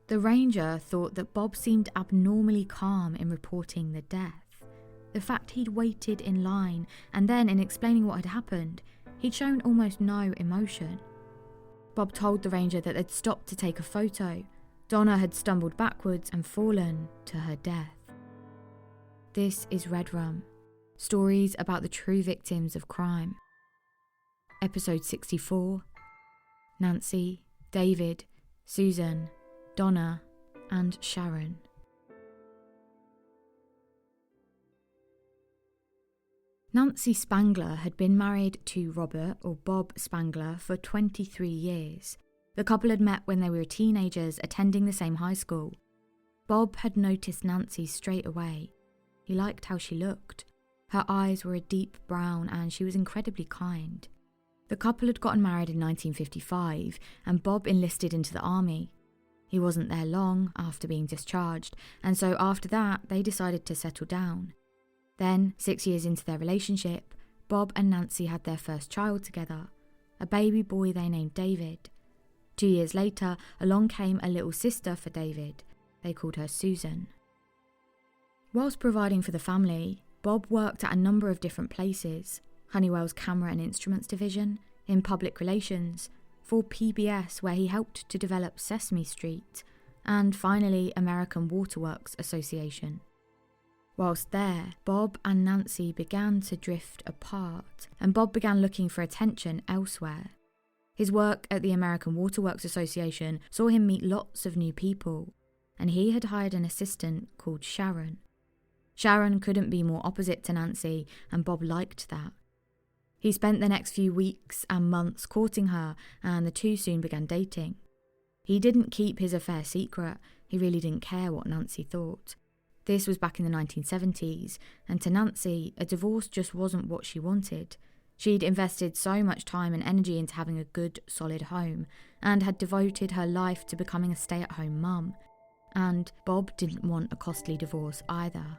The ranger thought that Bob seemed abnormally calm in reporting the death. The fact he'd waited in line and then, in explaining what had happened, he'd shown almost no emotion. Bob told the ranger that they'd stopped to take a photo. Donna had stumbled backwards and fallen to her death. This is Red Rum, stories about the true victims of crime. Episode 64, Nancy, David, Susan, Donna, and Sharon. Nancy Spangler had been married to Robert, or Bob Spangler, for 23 years. The couple had met when they were teenagers, attending the same high school. Bob had noticed Nancy straight away. He liked how she looked. Her eyes were a deep brown and she was incredibly kind. The couple had gotten married in 1955 and Bob enlisted into the army. He wasn't there long after being discharged, and so after that they decided to settle down. Then, 6 years into their relationship, Bob and Nancy had their first child together, a baby boy they named David. 2 years later, along came a little sister for David. They called her Susan. Whilst providing for the family, Bob worked at a number of different places: Honeywell's Camera and Instruments Division, in public relations, for PBS where he helped to develop Sesame Street, and finally American Waterworks Association. Whilst there, Bob and Nancy began to drift apart, and Bob began looking for attention elsewhere. His work at the American Waterworks Association saw him meet lots of new people, and he had hired an assistant called Sharon. Sharon couldn't be more opposite to Nancy, and Bob liked that. He spent the next few weeks and months courting her, and the two soon began dating. He didn't keep his affair secret. He really didn't care what Nancy thought. This was back in the 1970s, and to Nancy, a divorce just wasn't what she wanted. She'd invested so much time and energy into having a good, solid home, and had devoted her life to becoming a stay-at-home mum. And Bob didn't want a costly divorce either.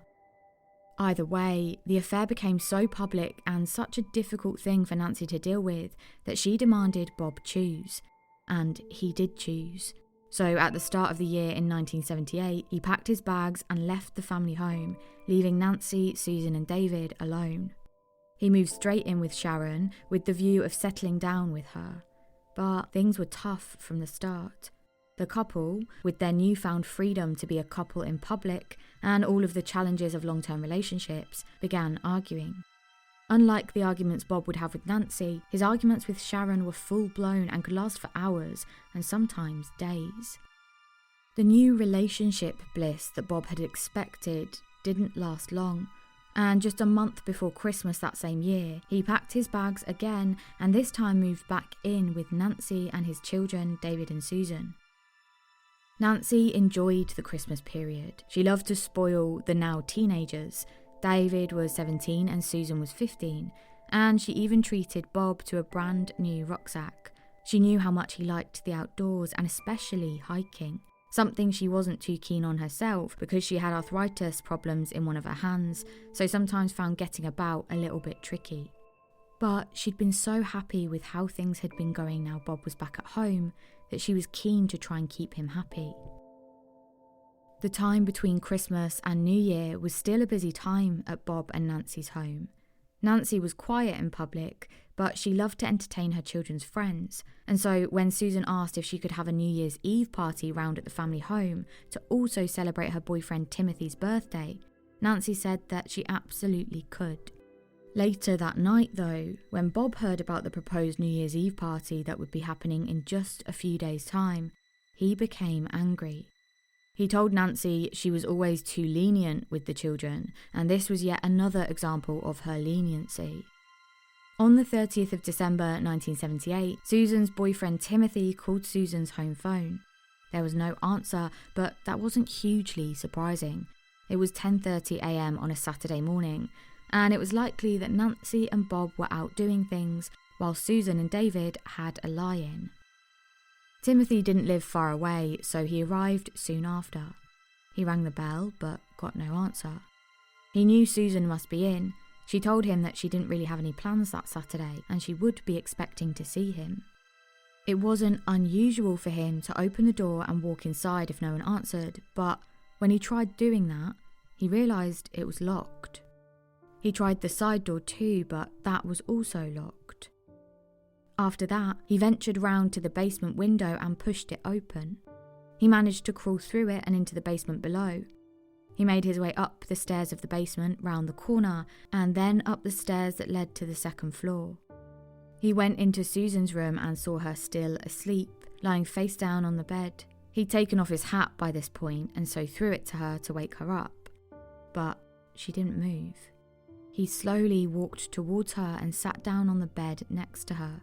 Either way, the affair became so public and such a difficult thing for Nancy to deal with that she demanded Bob choose. And he did choose. So at the start of the year in 1978, he packed his bags and left the family home, leaving Nancy, Susan and David alone. He moved straight in with Sharon with the view of settling down with her. But things were tough from the start. The couple, with their newfound freedom to be a couple in public and all of the challenges of long-term relationships, began arguing. Unlike the arguments Bob would have with Nancy, his arguments with Sharon were full-blown and could last for hours and sometimes days. The new relationship bliss that Bob had expected didn't last long, and just a month before Christmas that same year, he packed his bags again and this time moved back in with Nancy and his children, David and Susan. Nancy enjoyed the Christmas period. She loved to spoil the now teenagers. David was 17 and Susan was 15, and she even treated Bob to a brand new rucksack. She knew how much he liked the outdoors and especially hiking, something she wasn't too keen on herself because she had arthritis problems in one of her hands, so sometimes found getting about a little bit tricky. But she'd been so happy with how things had been going now Bob was back at home that she was keen to try and keep him happy. The time between Christmas and New Year was still a busy time at Bob and Nancy's home. Nancy was quiet in public, but she loved to entertain her children's friends, and so when Susan asked if she could have a New Year's Eve party round at the family home to also celebrate her boyfriend Timothy's birthday, Nancy said that she absolutely could. Later that night though, when Bob heard about the proposed New Year's Eve party that would be happening in just a few days' time, he became angry. He told Nancy she was always too lenient with the children, and this was yet another example of her leniency. On the 30th of December 1978, Susan's boyfriend Timothy called Susan's home phone. There was no answer, but that wasn't hugely surprising. It was 10:30 a.m. on a Saturday morning, and it was likely that Nancy and Bob were out doing things while Susan and David had a lie-in. Timothy didn't live far away, so he arrived soon after. He rang the bell, but got no answer. He knew Susan must be in. She told him that she didn't really have any plans that Saturday, and she would be expecting to see him. It wasn't unusual for him to open the door and walk inside if no one answered, but when he tried doing that, he realised it was locked. He tried the side door too, but that was also locked. After that, he ventured round to the basement window and pushed it open. He managed to crawl through it and into the basement below. He made his way up the stairs of the basement, round the corner, and then up the stairs that led to the second floor. He went into Susan's room and saw her still asleep, lying face down on the bed. He'd taken off his hat by this point and so threw it to her to wake her up. But she didn't move. He slowly walked towards her and sat down on the bed next to her.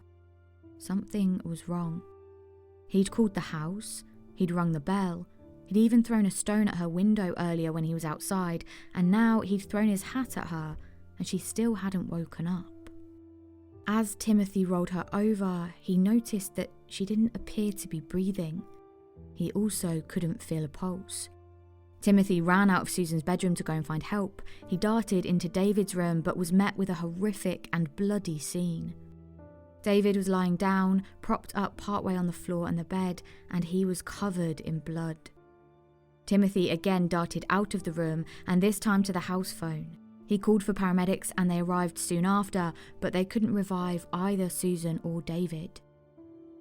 Something was wrong. He'd called the house, he'd rung the bell, he'd even thrown a stone at her window earlier when he was outside, and now he'd thrown his hat at her, and she still hadn't woken up. As Timothy rolled her over, he noticed that she didn't appear to be breathing. He also couldn't feel a pulse. Timothy ran out of Susan's bedroom to go and find help. He darted into David's room but was met with a horrific and bloody scene. David was lying down, propped up partway on the floor and the bed, and he was covered in blood. Timothy again darted out of the room, and this time to the house phone. He called for paramedics and they arrived soon after, but they couldn't revive either Susan or David.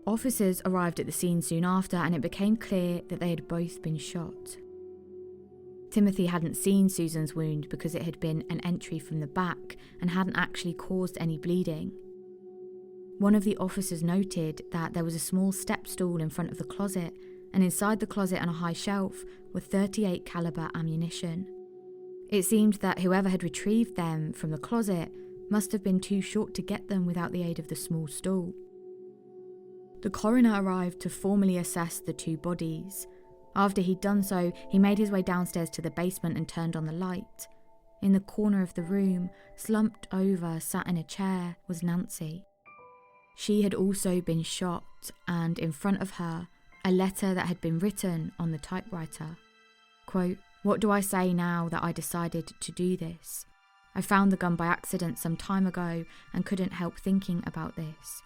Officers arrived at the scene soon after, and it became clear that they had both been shot. Timothy hadn't seen Susan's wound because it had been an entry from the back and hadn't actually caused any bleeding. One of the officers noted that there was a small step stool in front of the closet, and inside the closet on a high shelf were .38 caliber ammunition. It seemed that whoever had retrieved them from the closet must have been too short to get them without the aid of the small stool. The coroner arrived to formally assess the two bodies. After he'd done so, he made his way downstairs to the basement and turned on the light. In the corner of the room, slumped over, sat in a chair, was Nancy. She had also been shot, and in front of her, a letter that had been written on the typewriter. Quote, "What do I say now that I decided to do this? I found the gun by accident some time ago and couldn't help thinking about this.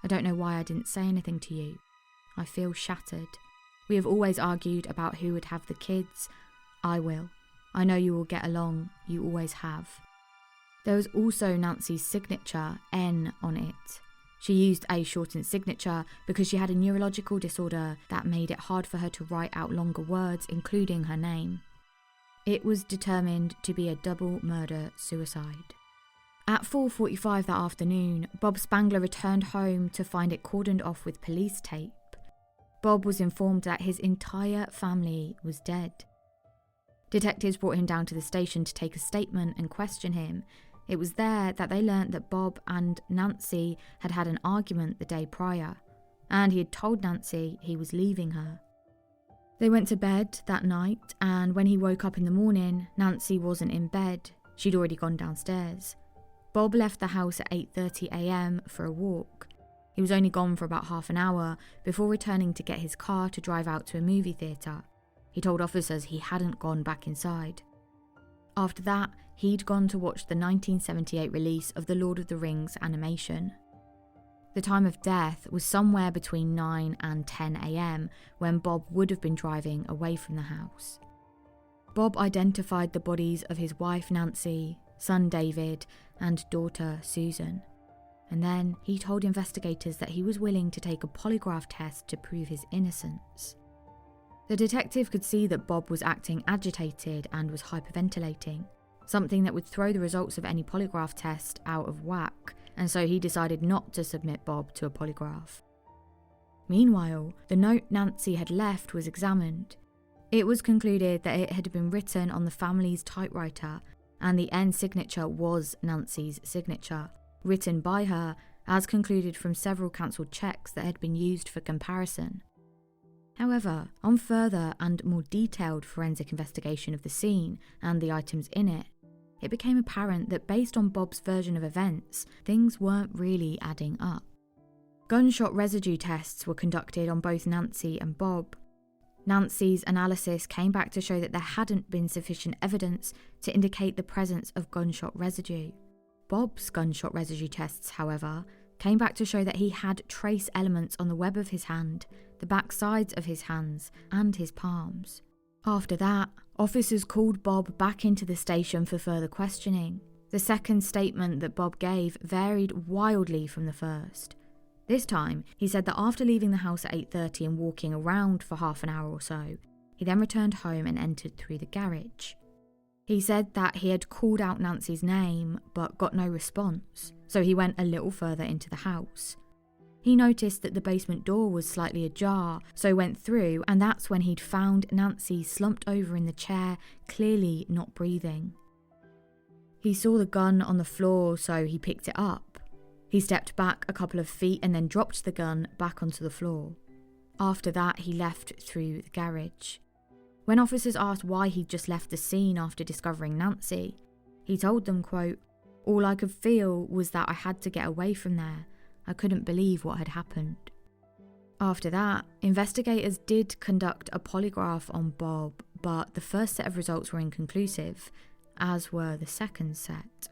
I don't know why I didn't say anything to you. I feel shattered. We have always argued about who would have the kids. I will. I know you will get along. You always have." There was also Nancy's signature, N, on it. She used a shortened signature because she had a neurological disorder that made it hard for her to write out longer words, including her name. It was determined to be a double murder-suicide. At 4:45 that afternoon, Bob Spangler returned home to find it cordoned off with police tape. Bob was informed that his entire family was dead. Detectives brought him down to the station to take a statement and question him. It was there that they learnt that Bob and Nancy had had an argument the day prior, and he had told Nancy he was leaving her. They went to bed that night, and when he woke up in the morning, Nancy wasn't in bed. She'd already gone downstairs. Bob left the house at 8:30 a.m. for a walk. He was only gone for about half an hour before returning to get his car to drive out to a movie theatre. He told officers he hadn't gone back inside. After that, he'd gone to watch the 1978 release of the Lord of the Rings animation. The time of death was somewhere between 9 and 10 a.m. when Bob would have been driving away from the house. Bob identified the bodies of his wife Nancy, son David, and daughter Susan. And then he told investigators that he was willing to take a polygraph test to prove his innocence. The detective could see that Bob was acting agitated and was hyperventilating, something that would throw the results of any polygraph test out of whack, and so he decided not to submit Bob to a polygraph. Meanwhile, the note Nancy had left was examined. It was concluded that it had been written on the family's typewriter, and the N signature was Nancy's signature, written by her, as concluded from several cancelled checks that had been used for comparison. However, on further and more detailed forensic investigation of the scene and the items in it, it became apparent that based on Bob's version of events, things weren't really adding up. Gunshot residue tests were conducted on both Nancy and Bob. Nancy's analysis came back to show that there hadn't been sufficient evidence to indicate the presence of gunshot residue. Bob's gunshot residue tests, however, came back to show that he had trace elements on the web of his hand, the back sides of his hands, and his palms. After that, officers called Bob back into the station for further questioning. The second statement that Bob gave varied wildly from the first. This time, he said that after leaving the house at 8:30 and walking around for half an hour or so, he then returned home and entered through the garage. He said that he had called out Nancy's name but got no response, so he went a little further into the house. He noticed that the basement door was slightly ajar, so went through, and that's when he'd found Nancy slumped over in the chair, clearly not breathing. He saw the gun on the floor, so he picked it up. He stepped back a couple of feet and then dropped the gun back onto the floor. After that, he left through the garage. When officers asked why he'd just left the scene after discovering Nancy, he told them, quote, "All I could feel was that I had to get away from there. I couldn't believe what had happened." After that, investigators did conduct a polygraph on Bob, but the first set of results were inconclusive, as were the second set.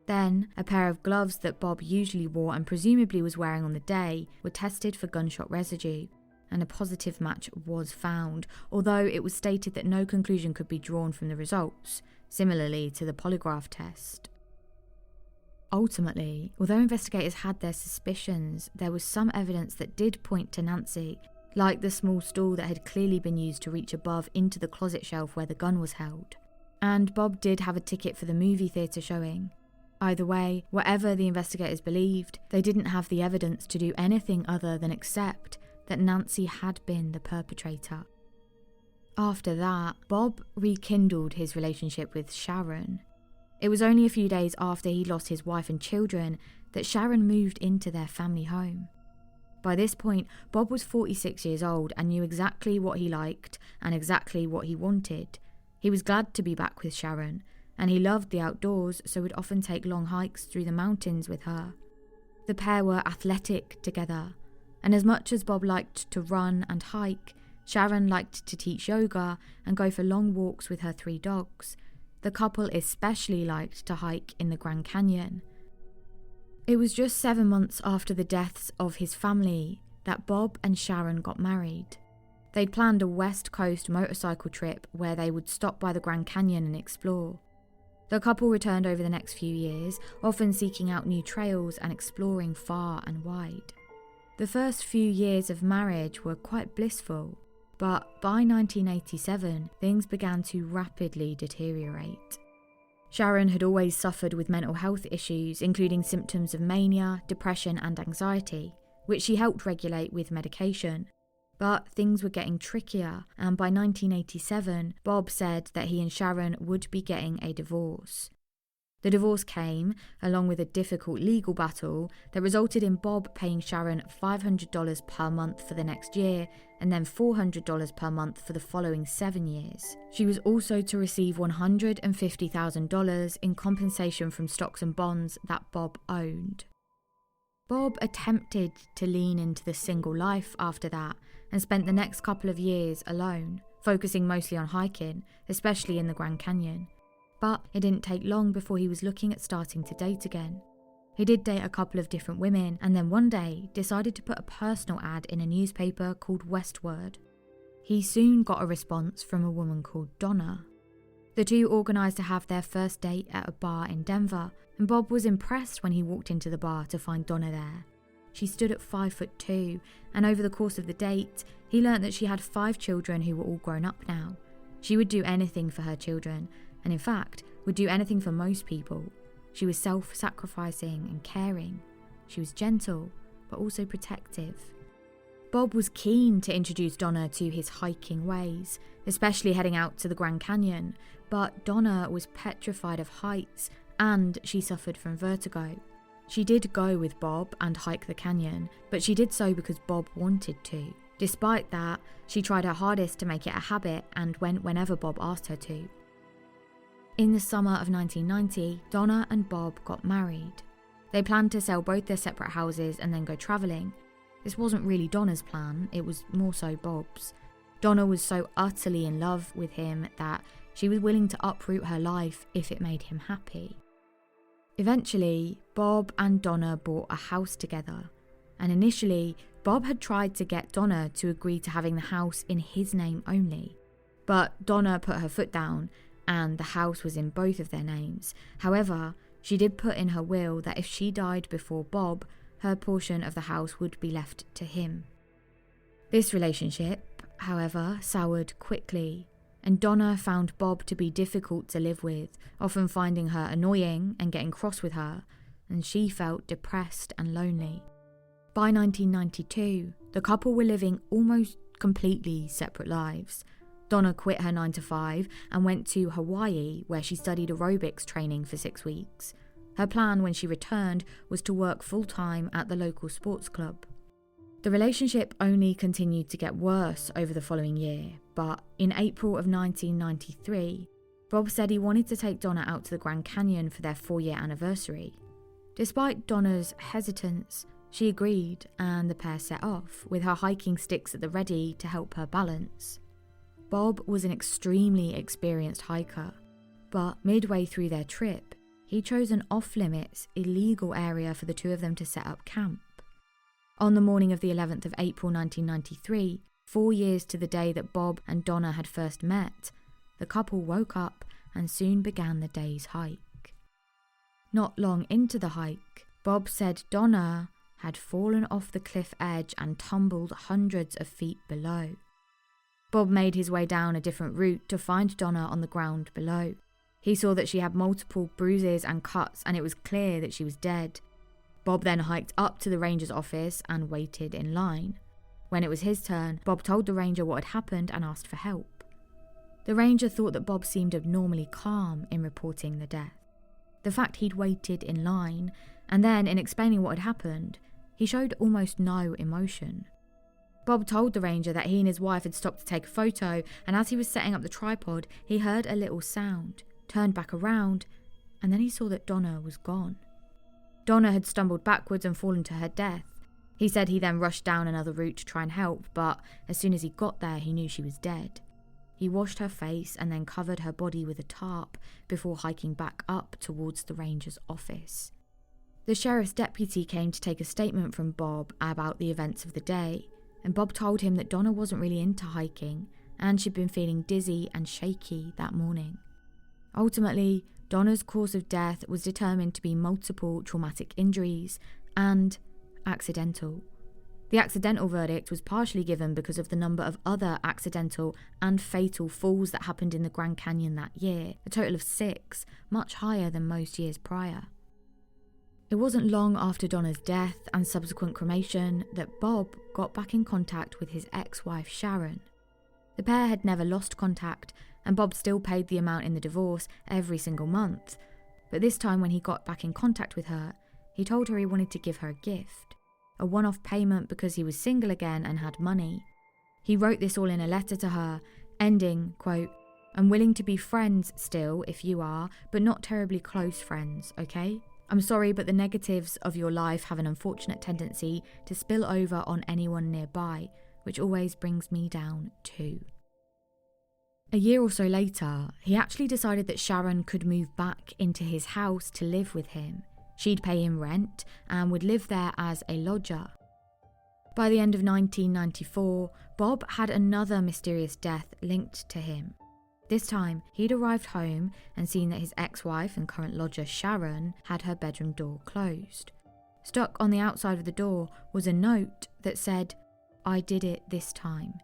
Then, a pair of gloves that Bob usually wore and presumably was wearing on the day were tested for gunshot residue, and a positive match was found, although it was stated that no conclusion could be drawn from the results, similarly to the polygraph test. Ultimately, although investigators had their suspicions, there was some evidence that did point to Nancy, like the small stool that had clearly been used to reach above into the closet shelf where the gun was held. And Bob did have a ticket for the movie theatre showing. Either way, whatever the investigators believed, they didn't have the evidence to do anything other than accept that Nancy had been the perpetrator. After that, Bob rekindled his relationship with Sharon. It was only a few days after he lost his wife and children that Sharon moved into their family home. By this point, Bob was 46 years old and knew exactly what he liked and exactly what he wanted. He was glad to be back with Sharon, and he loved the outdoors, so would often take long hikes through the mountains with her. The pair were athletic together, and as much as Bob liked to run and hike, Sharon liked to teach yoga and go for long walks with her 3 dogs. The couple especially liked to hike in the Grand Canyon. It was just 7 months after the deaths of his family that Bob and Sharon got married. They'd planned a West Coast motorcycle trip where they would stop by the Grand Canyon and explore. The couple returned over the next few years, often seeking out new trails and exploring far and wide. The first few years of marriage were quite blissful, but by 1987, things began to rapidly deteriorate. Sharon had always suffered with mental health issues, including symptoms of mania, depression and anxiety, which she helped regulate with medication. But things were getting trickier, and by 1987, Bob said that he and Sharon would be getting a divorce. The divorce came, along with a difficult legal battle that resulted in Bob paying Sharon $500 per month for the next year, and then $400 per month for the following 7 years. She was also to receive $150,000 in compensation from stocks and bonds that Bob owned. Bob attempted to lean into the single life after that, and spent the next couple of years alone, focusing mostly on hiking, especially in the Grand Canyon. But it didn't take long before he was looking at starting to date again. He did date a couple of different women, and then one day decided to put a personal ad in a newspaper called Westward. He soon got a response from a woman called Donna. The two organised to have their first date at a bar in Denver, and Bob was impressed when he walked into the bar to find Donna there. She stood at 5'2", and over the course of the date, he learnt that she had 5 children who were all grown up now. She would do anything for her children, and in fact, would do anything for most people. She was self-sacrificing and caring. She was gentle, but also protective. Bob was keen to introduce Donna to his hiking ways, especially heading out to the Grand Canyon, but Donna was petrified of heights, and she suffered from vertigo. She did go with Bob and hike the canyon, but she did so because Bob wanted to. Despite that, she tried her hardest to make it a habit and went whenever Bob asked her to. In the summer of 1990, Donna and Bob got married. They planned to sell both their separate houses and then go travelling. This wasn't really Donna's plan, it was more so Bob's. Donna was so utterly in love with him that she was willing to uproot her life if it made him happy. Eventually, Bob and Donna bought a house together, and initially, Bob had tried to get Donna to agree to having the house in his name only. But Donna put her foot down, and the house was in both of their names. However, she did put in her will that if she died before Bob, her portion of the house would be left to him. This relationship, however, soured quickly, and Donna found Bob to be difficult to live with, often finding her annoying and getting cross with her, and she felt depressed and lonely. By 1992, the couple were living almost completely separate lives. Donna quit her 9-to-5 and went to Hawaii, where she studied aerobics training for 6 weeks. Her plan when she returned was to work full-time at the local sports club. The relationship only continued to get worse over the following year, but in April of 1993, Bob said he wanted to take Donna out to the Grand Canyon for their 4-year anniversary. Despite Donna's hesitance, she agreed, and the pair set off, with her hiking sticks at the ready to help her balance. Bob was an extremely experienced hiker, but midway through their trip, he chose an off-limits, illegal area for the two of them to set up camp. On the morning of the 11th of April 1993, 4 years to the day that Bob and Donna had first met, the couple woke up and soon began the day's hike. Not long into the hike, Bob said Donna had fallen off the cliff edge and tumbled hundreds of feet below. Bob made his way down a different route to find Donna on the ground below. He saw that she had multiple bruises and cuts, and it was clear that she was dead. Bob then hiked up to the ranger's office and waited in line. When it was his turn, Bob told the ranger what had happened and asked for help. The ranger thought that Bob seemed abnormally calm in reporting the death. The fact he'd waited in line, and then in explaining what had happened, he showed almost no emotion. Bob told the ranger that he and his wife had stopped to take a photo, and as he was setting up the tripod, he heard a little sound, turned back around, and then he saw that Donna was gone. Donna had stumbled backwards and fallen to her death. He said he then rushed down another route to try and help, but as soon as he got there, he knew she was dead. He washed her face and then covered her body with a tarp before hiking back up towards the ranger's office. The sheriff's deputy came to take a statement from Bob about the events of the day, and Bob told him that Donna wasn't really into hiking and she'd been feeling dizzy and shaky that morning. Ultimately, Donna's cause of death was determined to be multiple traumatic injuries and accidental. The accidental verdict was partially given because of the number of other accidental and fatal falls that happened in the Grand Canyon that year, a total of 6, much higher than most years prior. It wasn't long after Donna's death and subsequent cremation that Bob got back in contact with his ex-wife Sharon. The pair had never lost contact, and Bob still paid the amount in the divorce every single month. But this time when he got back in contact with her, he told her he wanted to give her a gift, a one-off payment because he was single again and had money. He wrote this all in a letter to her, ending, quote, "I'm willing to be friends still if you are, but not terribly close friends, okay? I'm sorry, but the negatives of your life have an unfortunate tendency to spill over on anyone nearby, which always brings me down too." A year or so later, he actually decided that Sharon could move back into his house to live with him. She'd pay him rent and would live there as a lodger. By the end of 1994, Bob had another mysterious death linked to him. This time, he'd arrived home and seen that his ex-wife and current lodger Sharon had her bedroom door closed. Stuck on the outside of the door was a note that said, "I did it this time."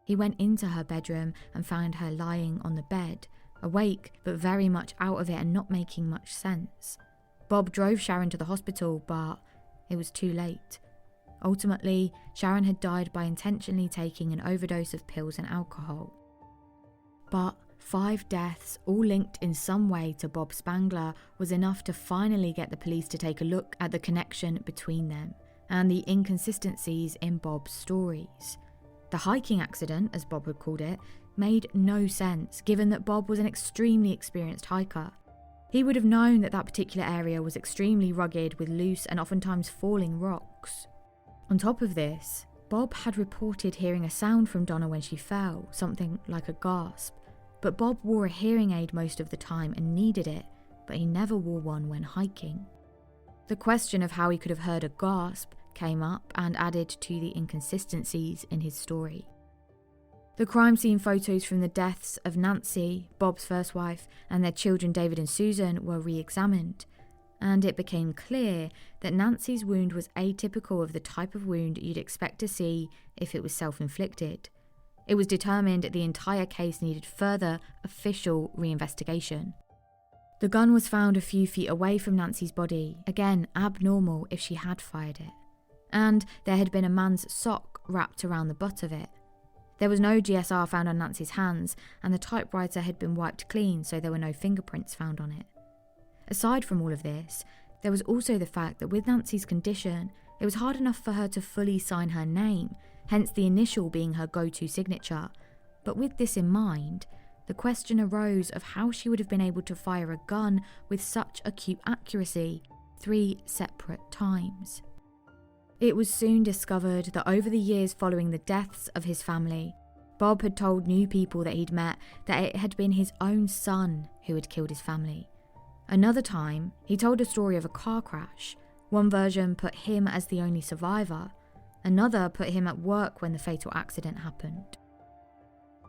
He went into her bedroom and found her lying on the bed, awake but very much out of it and not making much sense. Bob drove Sharon to the hospital, but it was too late. Ultimately, Sharon had died by intentionally taking an overdose of pills and alcohol. But 5 deaths, all linked in some way to Bob Spangler, was enough to finally get the police to take a look at the connection between them and the inconsistencies in Bob's stories. The hiking accident, as Bob had called it, made no sense given that Bob was an extremely experienced hiker. He would have known that that particular area was extremely rugged with loose and oftentimes falling rocks. On top of this, Bob had reported hearing a sound from Donna when she fell, something like a gasp. But Bob wore a hearing aid most of the time and needed it, but he never wore one when hiking. The question of how he could have heard a gasp came up and added to the inconsistencies in his story. The crime scene photos from the deaths of Nancy, Bob's first wife, and their children David and Susan were re-examined, and it became clear that Nancy's wound was atypical of the type of wound you'd expect to see if it was self-inflicted. It was determined the entire case needed further official reinvestigation. The gun was found a few feet away from Nancy's body, again abnormal if she had fired it, and there had been a man's sock wrapped around the butt of it. There was no GSR found on Nancy's hands, and the typewriter had been wiped clean, so there were no fingerprints found on it. Aside from all of this, there was also the fact that with Nancy's condition, it was hard enough for her to fully sign her name, hence the initial being her go-to signature. But with this in mind, the question arose of how she would have been able to fire a gun with such acute accuracy 3 separate times. It was soon discovered that over the years following the deaths of his family, Bob had told new people that he'd met that it had been his own son who had killed his family. Another time, he told a story of a car crash. One version put him as the only survivor. Another put him at work when the fatal accident happened.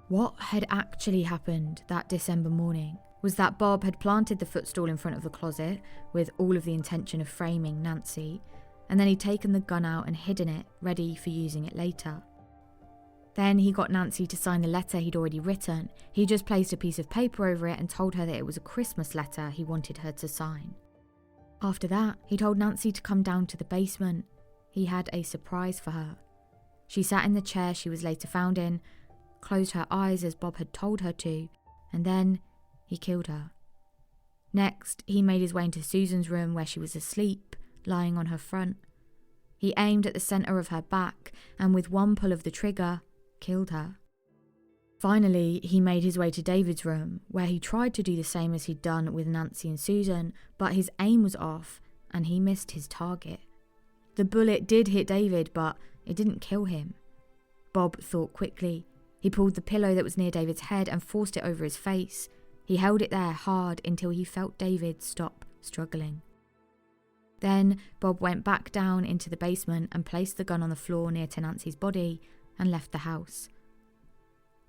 What had actually happened that December morning was that Bob had planted the footstool in front of the closet with all of the intention of framing Nancy, and then he'd taken the gun out and hidden it, ready for using it later. Then he got Nancy to sign the letter he'd already written. He just placed a piece of paper over it and told her that it was a Christmas letter he wanted her to sign. After that, he told Nancy to come down to the basement. He had a surprise for her. She sat in the chair she was later found in, closed her eyes as Bob had told her to, and then he killed her. Next, he made his way into Susan's room where she was asleep, lying on her front. He aimed at the centre of her back and with one pull of the trigger, killed her. Finally, he made his way to David's room, where he tried to do the same as he'd done with Nancy and Susan, but his aim was off and he missed his target. The bullet did hit David, but it didn't kill him. Bob thought quickly. He pulled the pillow that was near David's head and forced it over his face. He held it there hard until he felt David stop struggling. Then Bob went back down into the basement and placed the gun on the floor near to Nancy's body and left the house.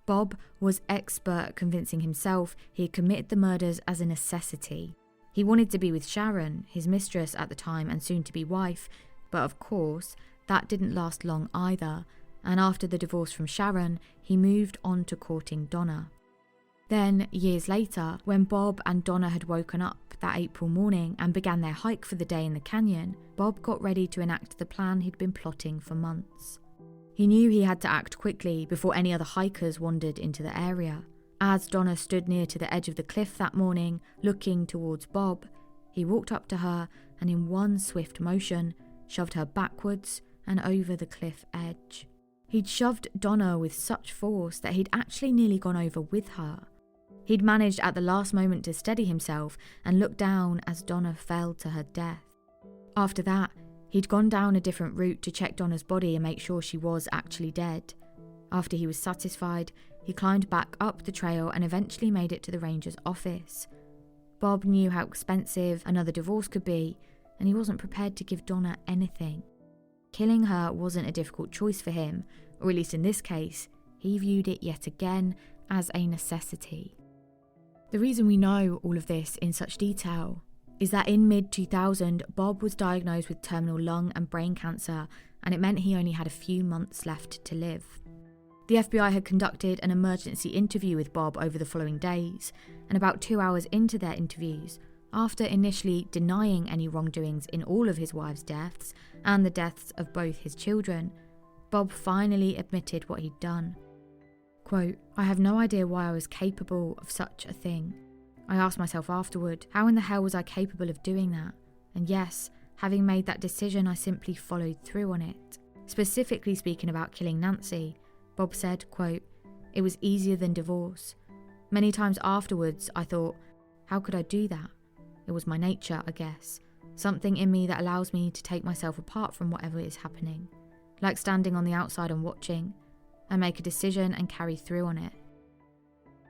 Bob was expert at convincing himself he had committed the murders as a necessity. He wanted to be with Sharon, his mistress at the time and soon-to-be wife, but of course that didn't last long either, and after the divorce from Sharon, he moved on to courting Donna. Then, years later, when Bob and Donna had woken up that April morning and began their hike for the day in the canyon, Bob got ready to enact the plan he'd been plotting for months. He knew he had to act quickly before any other hikers wandered into the area. As Donna stood near to the edge of the cliff that morning, looking towards Bob, he walked up to her and in one swift motion, shoved her backwards and over the cliff edge. He'd shoved Donna with such force that he'd actually nearly gone over with her. He'd managed at the last moment to steady himself and look down as Donna fell to her death. After that, he'd gone down a different route to check Donna's body and make sure she was actually dead. After he was satisfied, he climbed back up the trail and eventually made it to the ranger's office. Bob knew how expensive another divorce could be, and he wasn't prepared to give Donna anything. Killing her wasn't a difficult choice for him, or at least in this case, he viewed it yet again as a necessity. The reason we know all of this in such detail is that in mid-2000, Bob was diagnosed with terminal lung and brain cancer, and it meant he only had a few months left to live. The FBI had conducted an emergency interview with Bob over the following days, and about 2 hours into their interviews, after initially denying any wrongdoings in all of his wife's deaths and the deaths of both his children, Bob finally admitted what he'd done. Quote, "I have no idea why I was capable of such a thing. I asked myself afterward, how in the hell was I capable of doing that? And yes, having made that decision, I simply followed through on it." Specifically speaking about killing Nancy, Bob said, quote, "It was easier than divorce. Many times afterwards, I thought, how could I do that? It was my nature, I guess. Something in me that allows me to take myself apart from whatever is happening. Like standing on the outside and watching. I make a decision and carry through on it."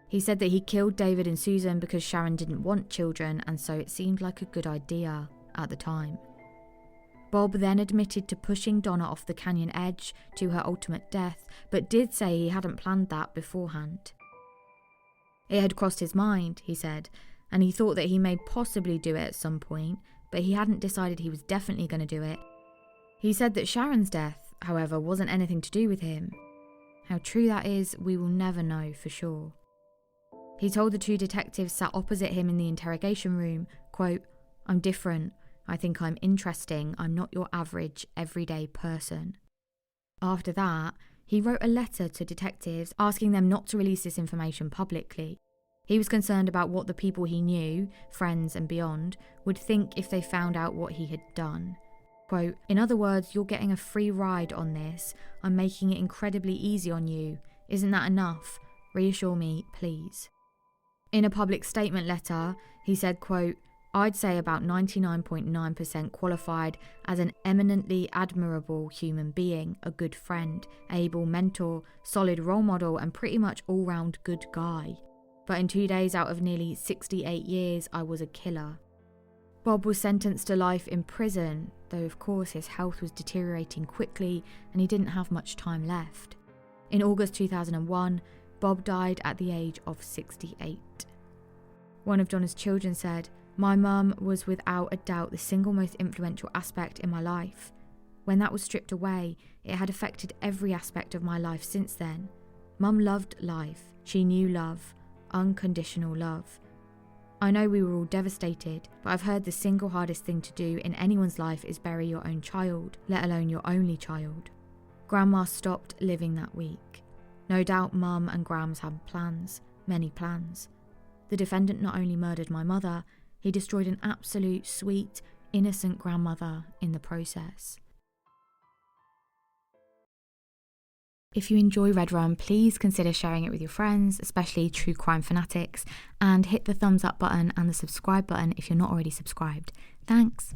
He said that he killed David and Susan because Sharon didn't want children, and so it seemed like a good idea at the time. Bob then admitted to pushing Donna off the canyon edge to her ultimate death, but did say he hadn't planned that beforehand. It had crossed his mind, he said, and he thought that he may possibly do it at some point, but he hadn't decided he was definitely going to do it. He said that Sharon's death, however, wasn't anything to do with him. How true that is, we will never know for sure. He told the two detectives sat opposite him in the interrogation room, quote, "I'm different. I think I'm interesting. I'm not your average, everyday person." After that, he wrote a letter to detectives asking them not to release this information publicly. He was concerned about what the people he knew, friends and beyond, would think if they found out what he had done. Quote, "In other words, you're getting a free ride on this. I'm making it incredibly easy on you. Isn't that enough? Reassure me, please." In a public statement letter, he said, quote, "I'd say about 99.9% qualified as an eminently admirable human being, a good friend, able mentor, solid role model, and pretty much all-round good guy. But in 2 days out of nearly 68 years, I was a killer." Bob was sentenced to life in prison, though of course his health was deteriorating quickly and he didn't have much time left. In August 2001, Bob died at the age of 68. One of Donna's children said, "My mum was without a doubt the single most influential aspect in my life. When that was stripped away, it had affected every aspect of my life since then. Mum loved life. She knew love. Unconditional love. I know we were all devastated, but I've heard the single hardest thing to do in anyone's life is bury your own child, let alone your only child. Grandma stopped living that week. No doubt Mum and Grams had plans, many plans. The defendant not only murdered my mother, he destroyed an absolute, sweet, innocent grandmother in the process." If you enjoy Red Rum, please consider sharing it with your friends, especially true crime fanatics, and hit the thumbs up button and the subscribe button if you're not already subscribed. Thanks.